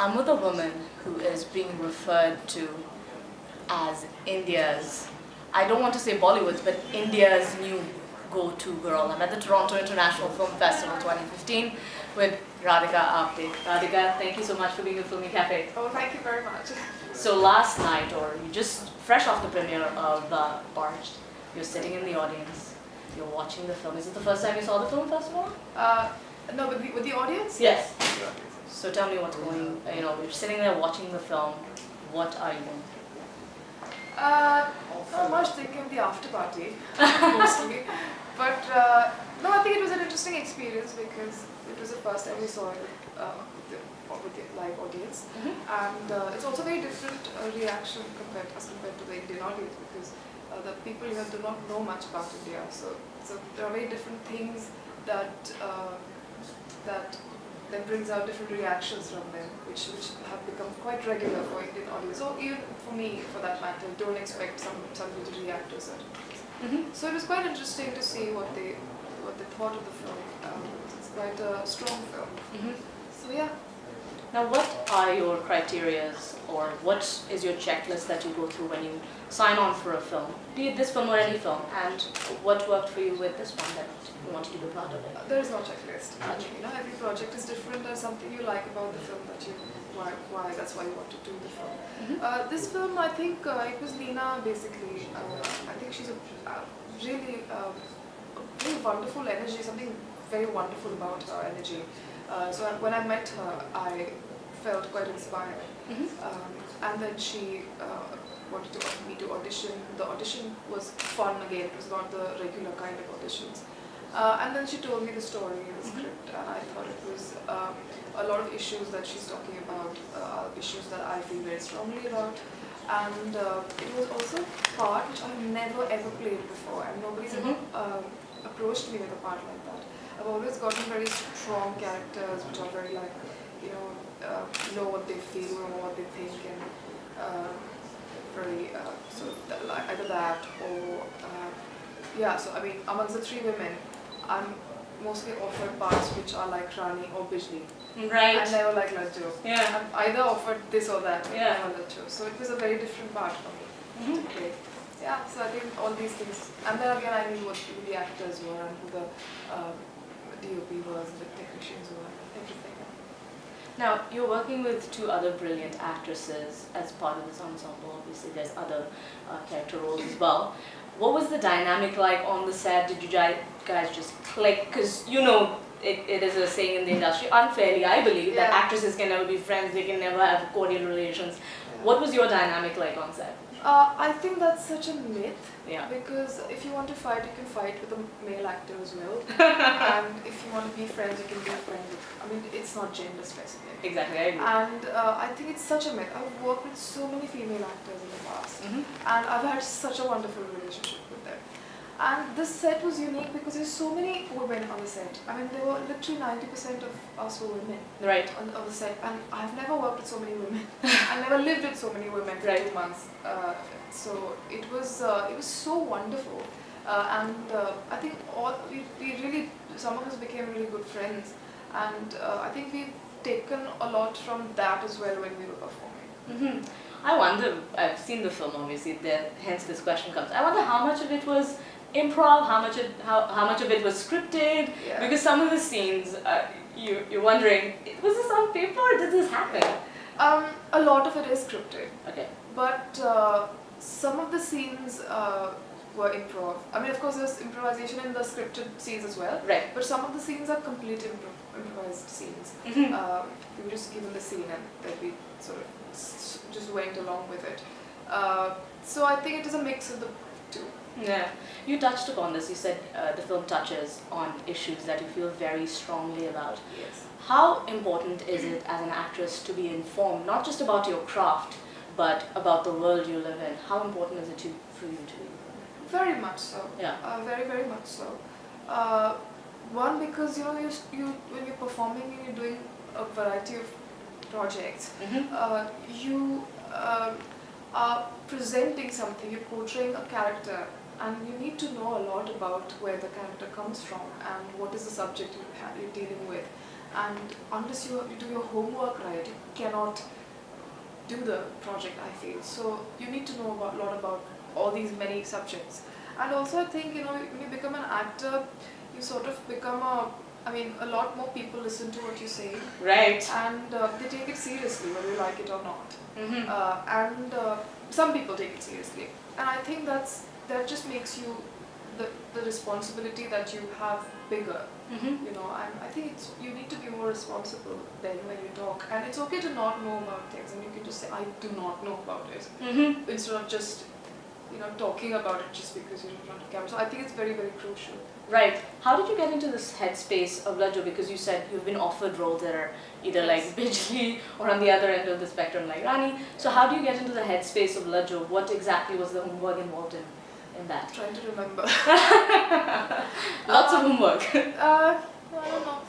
I'm with a woman who is being referred to as India's, I don't want to say Bollywood, but India's new go-to girl. I'm at the Toronto International Film Festival 2015 with Radhika Apte. Radhika, thank you so much for being with Filmy Cafe. Oh, thank you very much. So last night, or you just fresh off the premiere of Parched, you're sitting in the audience, you're watching the film. Is it the first time you saw the film festival? No, with the audience? Yes. So tell me what's going, you're sitting there watching the film, what are you doing? Not much, thinking of the after party, mostly. But no, I think it was an interesting experience because it was the first time we saw it with the live audience. And it's also very different reaction compared to the Indian audience because the people here do not know much about India. So there are very different things that then brings out different reactions from them, which have become quite regular for Indian audience. So even for me, for that matter, don't expect somebody to react to certain things. So it was quite interesting to see what they thought of the film. It's quite a strong film. So yeah. Now, what are your criterias, or what is your checklist that you go through when you sign on for a film, be it this film or any film, and what worked for you with this one that you wanted to be part of it? There is no checklist. Every project is different. There's something you like about the film that that's why you want to do the film. This film, I think it was Leena basically. I think she's a really very wonderful energy. Something very wonderful about her energy. So when I met her, I felt quite inspired. And then she wanted me to audition. The audition was fun again. It was not the regular kind of auditions. And then she told me the story and the script, and I thought it was a lot of issues that she's talking about, issues that I feel very strongly about. And it was also a part which I've never ever played before, and nobody's ever approached me with a part like that. I've always gotten very strong characters which are very know what they feel or what they think, and very either that or so I mean, amongst the three women, I'm mostly offered parts which are like Rani or Bijli. Right. I never like Lajju. Yeah. I'm either offered this or that. Yeah. Never Lajju. So it was a very different part for me to play. Yeah, so I think all these things, and then again I knew who the actors were and who the DOP was, the technicians were, everything. Now, you're working with two other brilliant actresses as part of this ensemble. Obviously, there's other character roles as well. What was the dynamic like on the set? Did you guys just click? Because it is a saying in the industry, unfairly, I believe, that actresses can never be friends, they can never have cordial relations. What was your dynamic like on set? I think that's such a myth, because if you want to fight, you can fight with a male actor as well. And if you want to be friends, you can be friends with, I mean, it's not gender specific. Exactly, I agree. And I think it's such a myth. I've worked with so many female actors in the past, and I've had such a wonderful relationship with them. And this set was unique because there's so many women on the set. I mean, there were literally 90% of us were women on the set, and I've never worked with so many women. I've never lived with so many women for 2 months. So it was so wonderful, and I think we really, some of us became really good friends, and I think we've taken a lot from that as well when we were performing. I wonder, I've seen the film obviously, hence this question comes. I wonder how much of it was improv, how much of it was scripted, because some of the scenes, you're wondering, was this on paper or did this happen? A lot of it is scripted. Okay. But some of the scenes were improv. I mean, of course, there's improvisation in the scripted scenes as well. Right. But some of the scenes are complete improvised scenes. We were just given the scene and then we sort of just went along with it. So I think it is a mix of the two. Yeah, you touched upon this. You said the film touches on issues that you feel very strongly about. Yes. How important is it as an actress to be informed, not just about your craft, but about the world you live in? How important is it for you to be? Very much so. Yeah. Very, very much so. One, because when you're performing and you're doing a variety of projects, you are presenting something, you're portraying a character, and you need to know a lot about where the character comes from and what is the subject you're dealing with. and unless you do your homework right, you cannot do the project, I feel. So you need to know about a lot about all these many subjects. And also I think, when you become an actor, you sort of become a lot more people listen to what you say. Right. And they take it seriously, whether you like it or not. Mm-hmm. And some people take it seriously. And I think that just makes you, the responsibility that you have bigger. Mm-hmm. And I think you need to be more responsible then when you talk. And it's okay to not know about things, and you can just say, I do not know about it. Mm-hmm. Instead of just, talking about it just because you're in front of camera. So I think it's very, very crucial. Right. How did you get into this headspace of Lajo? Because you said you've been offered roles that are either like Bijli or on the other end of the spectrum like Rani. So how do you get into the headspace of Lajo? What exactly was the homework involved in that? I'm trying to remember. Lots of homework. I don't know.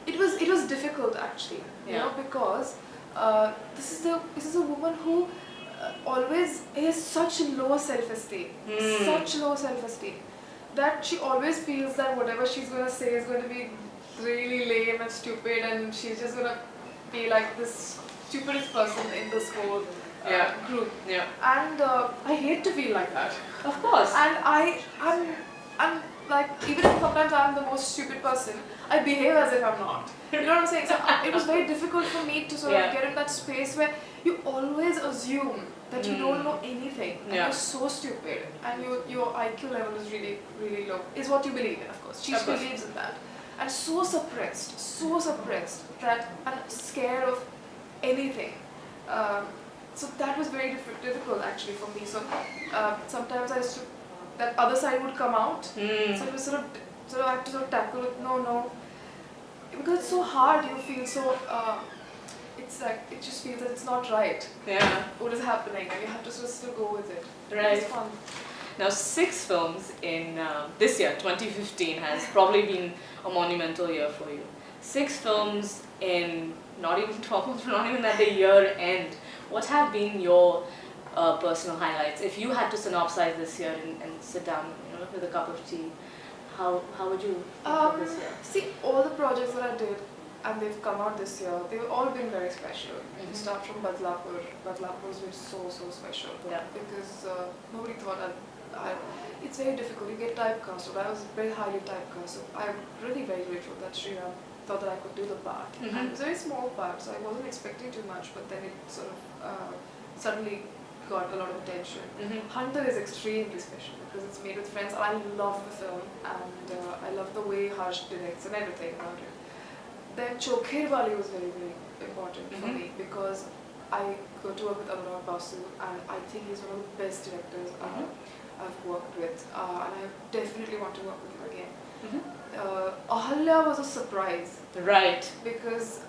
It was difficult actually, because this is a woman who always has such low self-esteem, that she always feels that whatever she's going to say is going to be really lame and stupid, and she's just going to be like this stupidest person in this whole group. Yeah. And I hate to feel like that. Of course. And I'm like, even if sometimes I'm the most stupid person, I behave as if I'm not. You know what I'm saying? So it was very difficult for me to sort of get in that space where you always assume that you don't know anything, and you're so stupid, and your IQ level is really, really low, is what you believe in, of course. She believes in that. And so suppressed that I'm scared of anything. So that was very difficult actually for me. So sometimes that other side would come out. So it was sort of I had to sort of tackle it. No, because it's so hard. You feel so. It's like it just feels that it's not right. Yeah. What is happening, and you have to sort of still go with it. Right. It's fun. Now, 6 films in this year, 2015, has probably been a monumental year for you. 6 films in not even 12 months, not even at the year end. What have been your personal highlights? If you had to synopsize this year and sit down, with a cup of tea, how would you think this year? See, all the projects that I did, and they've come out this year, they've all been very special. Mm-hmm. Start from Badlapur. Badlapur's been so special. Yeah. Because nobody thought it's very difficult. You get typecasted. I was very highly typecast. So I'm really very grateful that Sriram thought that I could do the part. Mm-hmm. And it was a very small part, so I wasn't expecting too much, but then it sort of suddenly got a lot of attention. Mm-hmm. Hunter is extremely special because it's made with friends. I love the film, and I love the way Harsh directs and everything about it. Then Chokher Wali was very, very important for me because I go to work with Anurag Basu, and I think he's one of the best directors I've worked with, and I definitely want to work with him again. Ahalya was a surprise. Right. Because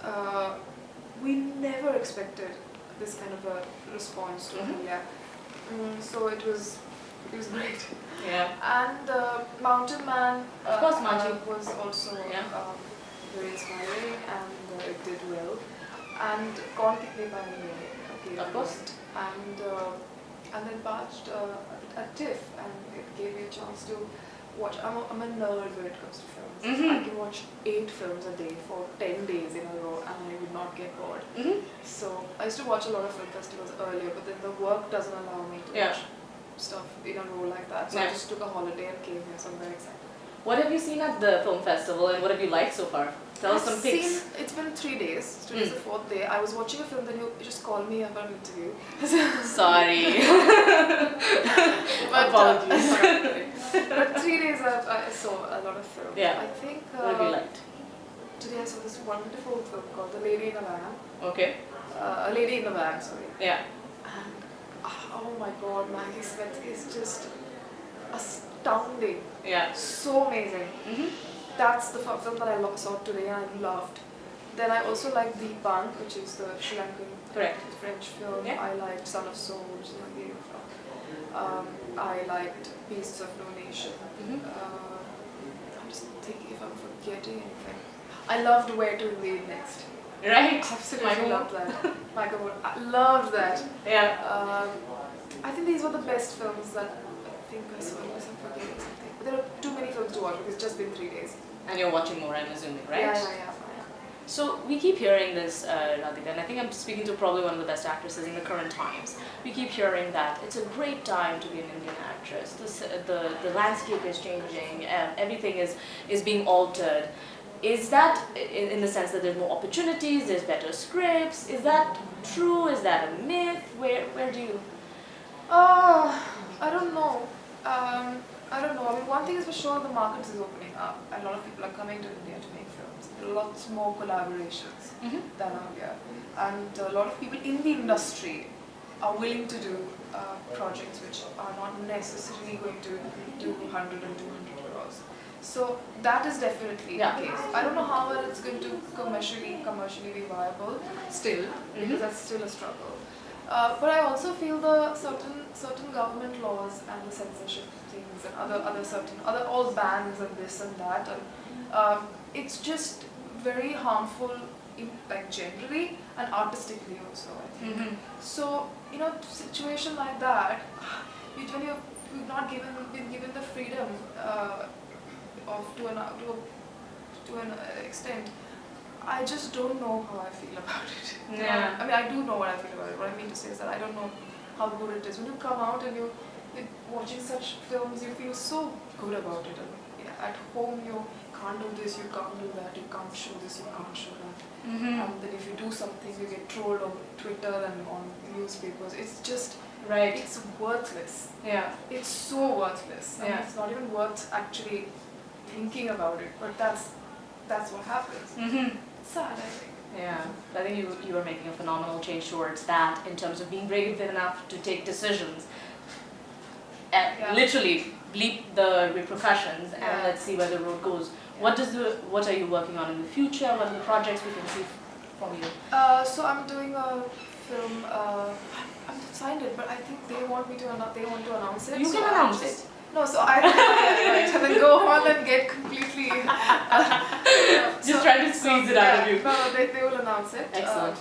we never expected this kind of a response to Ahalya. So it was great. Yeah. And Mountain Man Of course, Manji. was also very inspiring, and it did well. And Kaun Kitne Paani Mein, Of course. And then Parched at TIFF, and it gave me a chance to watch. I'm a nerd when it comes to films. I can watch 8 films a day for 10 days in a row, and I would not get bored. So I used to watch a lot of film festivals earlier, but then the work doesn't allow me to watch stuff in a row like that. So I just took a holiday and came here, so I'm very excited. What have you seen at the film festival, and what have you liked so far? Tell us some pics. It's been 3 days. Today's the 4th day. I was watching a film, then you just called me up for an interview. Sorry. But, apologies. But 3 days I saw a lot of films. Yeah. I think What have you liked? today I saw this wonderful film called The Lady in a Van. Okay. A Lady in a Van, sorry. Yeah. And oh my god, Maggie Smith is just astounding. Yeah. So amazing. That's the film that I saw today, and I loved. Then I also liked Deepang, which is the Sri Lankan French film. Yeah. I liked Son of Soul, which is my favorite film. I liked Beasts of No Nation. I'm just thinking if I'm forgetting anything. I loved Where to Invade Next. Right. Absolutely loved that. Michael Moore. I loved that. Yeah. I think these were the best films that think I saw it, I'm forgetting something. But there are too many films to watch because it's just been 3 days. And you're watching more, I'm assuming, right? Yeah. So we keep hearing this, Radhika, and I think I'm speaking to probably one of the best actresses in the current times. We keep hearing that it's a great time to be an Indian actress. The landscape is changing, everything is being altered. Is that in the sense that there's more opportunities, there's better scripts? Is that true? Is that a myth? Where do you? I don't know. I don't know. I mean, one thing is for sure, the market is opening up, and a lot of people are coming to India to make films. There are lots more collaborations than earlier, and a lot of people in the industry are willing to do projects which are not necessarily going to do 100 and 200 euros. So that is definitely the case. I don't know how well it's going to commercially be viable still, because that's still a struggle. But I also feel the certain government laws and the censorship things and other all bans and this and that, and it's just very harmful like generally and artistically also, I think. So situation like that, when you've not been given the freedom to an extent, I just don't know how I feel about it. Yeah. I mean, I do know what I feel about it. What I mean to say is that I don't know how good it is. When you come out and you're watching such films, you feel so good about it. And at home, you can't do this, you can't do that, you can't show this, you can't show that. And then if you do something, you get trolled on Twitter and on newspapers. It's just, it's worthless. Yeah. It's so worthless. I mean, it's not even worth actually thinking about it, but that's what happens. It's sad, I think. Yeah, I think you were making a phenomenal change towards that in terms of being brave enough to take decisions and literally bleep the repercussions and let's see where the road goes. What are you working on in the future? What are the projects we can see from you? So I'm doing a film. I'm signed it, but I think they want to announce it. You can announce it. No, so I and then go on and get completely just trying to squeeze it out of you. No, they will announce it. Excellent.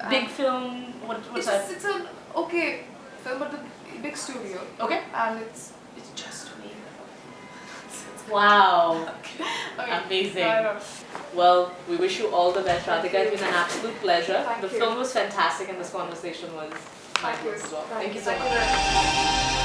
Big film. What's that? It's an okay film, but the big studio. Okay. And it's just me. Wow. Okay. Amazing. I know. Well, we wish you all the best, Radhika. It's been an absolute pleasure. Thank The you. film was fantastic and this conversation was Thank you. marvelous as well. Thank you so Thank much. you very much.